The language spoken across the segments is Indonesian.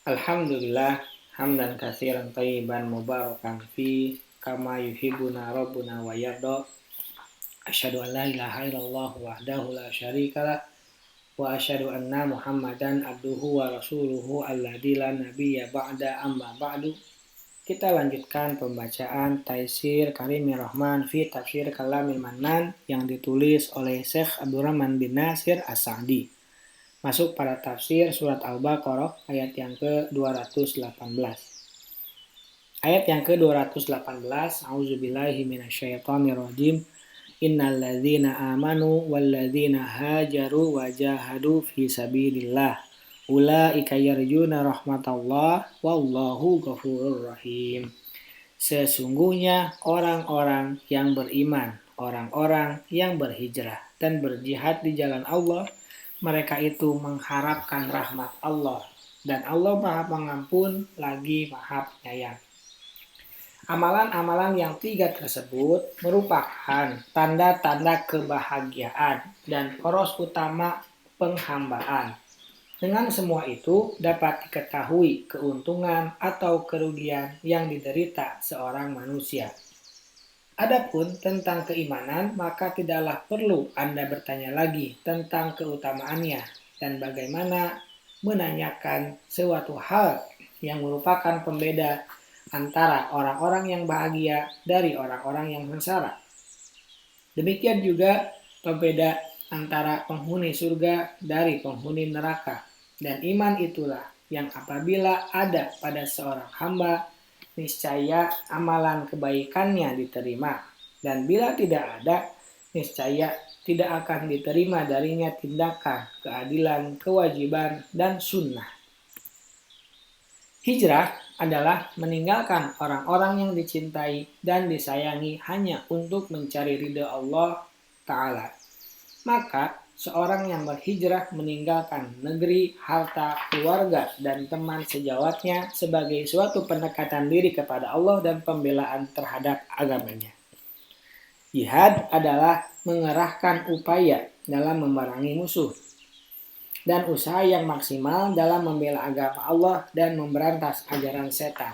Alhamdulillah hamdan katsiran thayyiban mubarakan fi kama yuhibbuna rabbuna wa yarda. Asyhadu an la ilaha illallah wahdahu la syarikalah wa asyhadu anna Muhammadan abduhu wa rasuluhu alladzi la nabiyya ba'da amma ba'du. Kita lanjutkan pembacaan Taisir Karimir Rahman fi Tafsir Kalamil Mannan yang ditulis oleh Syekh Abdurrahman bin Nasir As-Sa'di. Masuk pada tafsir surat Al-Baqarah ayat yang ke-218. Ayat yang ke-218, A'udzubillahi minasyaitonirrajim. Innal ladzina amanu wal ladzina hajaru wa jahadu fi sabilillah ulaika yarjuna rahmatallah wallahu ghafurur rahim. Sesungguhnya orang-orang yang beriman, orang-orang yang berhijrah dan berjihad di jalan Allah, mereka itu mengharapkan rahmat Allah, dan Allah Maha Pengampun lagi Maha Penyayang. Amalan-amalan yang tiga tersebut merupakan tanda-tanda kebahagiaan dan poros utama penghambaan. Dengan semua itu dapat diketahui keuntungan atau kerugian yang diderita seorang manusia. Adapun tentang keimanan, maka tidaklah perlu Anda bertanya lagi tentang keutamaannya dan bagaimana menanyakan suatu hal yang merupakan pembeda antara orang-orang yang bahagia dari orang-orang yang sengsara. Demikian juga pembeda antara penghuni surga dari penghuni neraka. Dan iman itulah yang apabila ada pada seorang hamba, niscaya amalan kebaikannya diterima, dan bila tidak ada, niscaya tidak akan diterima darinya tindakan, keadilan, kewajiban, dan sunnah. Hijrah adalah meninggalkan orang-orang yang dicintai dan disayangi hanya untuk mencari ridha Allah Ta'ala. Maka seorang yang berhijrah meninggalkan negeri, harta, keluarga, dan teman sejawatnya sebagai suatu pendekatan diri kepada Allah dan pembelaan terhadap agamanya. Jihad adalah mengerahkan upaya dalam memerangi musuh dan usaha yang maksimal dalam membela agama Allah dan memberantas ajaran setan.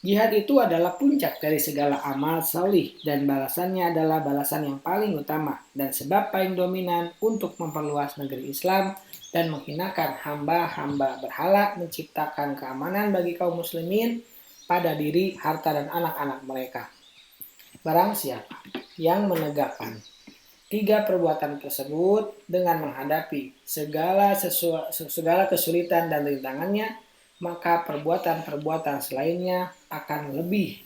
Jihad itu adalah puncak dari segala amal salih dan balasannya adalah balasan yang paling utama dan sebab paling dominan untuk memperluas negeri Islam dan menghinakan hamba-hamba berhala, menciptakan keamanan bagi kaum muslimin pada diri, harta, dan anak-anak mereka. Barang siapa yang menegakkan tiga perbuatan tersebut dengan menghadapi segala kesulitan dan rintangannya, maka perbuatan-perbuatan selainnya akan lebih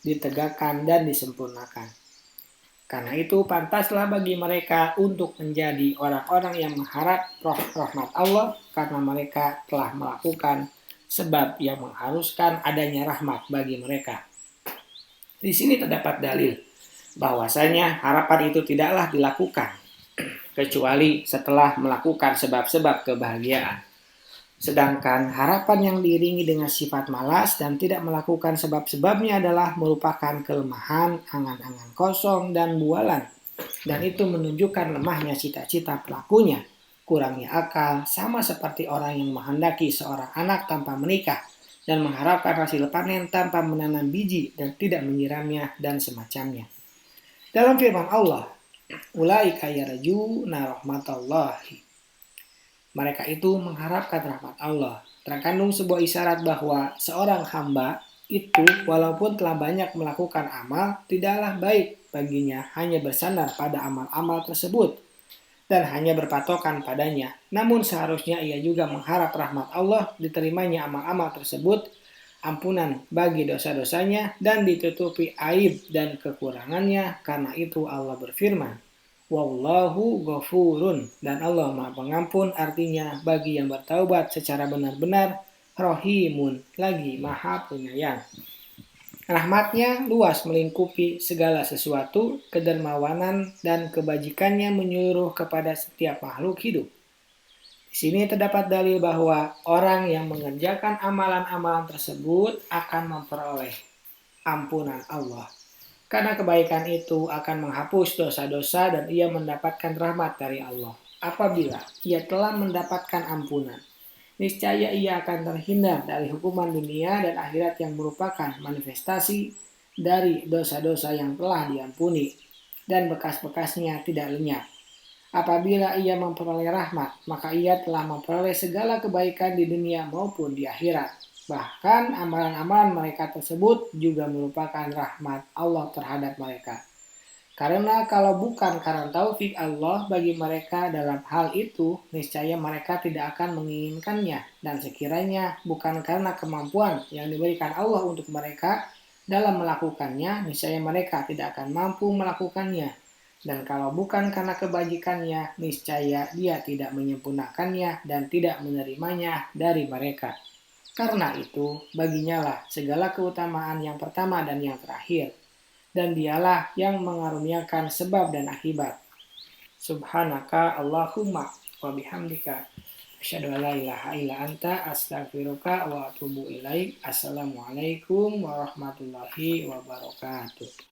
ditegakkan dan disempurnakan. Karena itu pantaslah bagi mereka untuk menjadi orang-orang yang mengharap rahmat Allah karena mereka telah melakukan sebab yang mengharuskan adanya rahmat bagi mereka. Di sini terdapat dalil bahwasanya harapan itu tidaklah dilakukan kecuali setelah melakukan sebab-sebab kebahagiaan. Sedangkan harapan yang diiringi dengan sifat malas dan tidak melakukan sebab-sebabnya adalah merupakan kelemahan, angan-angan kosong, dan bualan. Dan itu menunjukkan lemahnya cita-cita pelakunya, kurangnya akal, sama seperti orang yang menghendaki seorang anak tanpa menikah dan mengharapkan hasil panen tanpa menanam biji dan tidak menyiramnya dan semacamnya. Dalam firman Allah, ulaika yarjuna rahmatallahi. Mereka itu mengharapkan rahmat Allah. Terkandung sebuah isyarat bahwa seorang hamba itu walaupun telah banyak melakukan amal, tidaklah baik baginya hanya bersandar pada amal-amal tersebut dan hanya berpatokan padanya. Namun seharusnya ia juga mengharap rahmat Allah, diterimanya amal-amal tersebut, ampunan bagi dosa-dosanya, dan ditutupi aib dan kekurangannya. Karena itu Allah berfirman, Wallahu ghafurun, dan Allah Maha Pengampun, artinya bagi yang bertaubat secara benar-benar, Rahimun, lagi Maha Penyayang. Rahmatnya luas melingkupi segala sesuatu, kedermawanan dan kebajikannya menyeluruh kepada setiap makhluk hidup. Di sini terdapat dalil bahwa orang yang mengerjakan amalan-amalan tersebut akan memperoleh ampunan Allah. Karena kebaikan itu akan menghapus dosa-dosa dan ia mendapatkan rahmat dari Allah. Apabila ia telah mendapatkan ampunan, niscaya ia akan terhindar dari hukuman dunia dan akhirat yang merupakan manifestasi dari dosa-dosa yang telah diampuni dan bekas-bekasnya tidak lenyap. Apabila ia memperoleh rahmat, maka ia telah memperoleh segala kebaikan di dunia maupun di akhirat. Bahkan amalan-amalan mereka tersebut juga merupakan rahmat Allah terhadap mereka. Karena kalau bukan karena taufik Allah bagi mereka dalam hal itu, niscaya mereka tidak akan menginginkannya. Dan sekiranya bukan karena kemampuan yang diberikan Allah untuk mereka dalam melakukannya, niscaya mereka tidak akan mampu melakukannya. Dan kalau bukan karena kebajikannya, niscaya dia tidak menyempurnakannya dan tidak menerimanya dari mereka. Karena itu, baginya lah segala keutamaan yang pertama dan yang terakhir, dan dialah yang mengaruniakan sebab dan akibat. Subhanaka Allahumma wa bihamdika asyhadu an la ilaha illa anta astaghfiruka wa atubu ilaik. Assalamualaikum warahmatullahi wabarakatuh.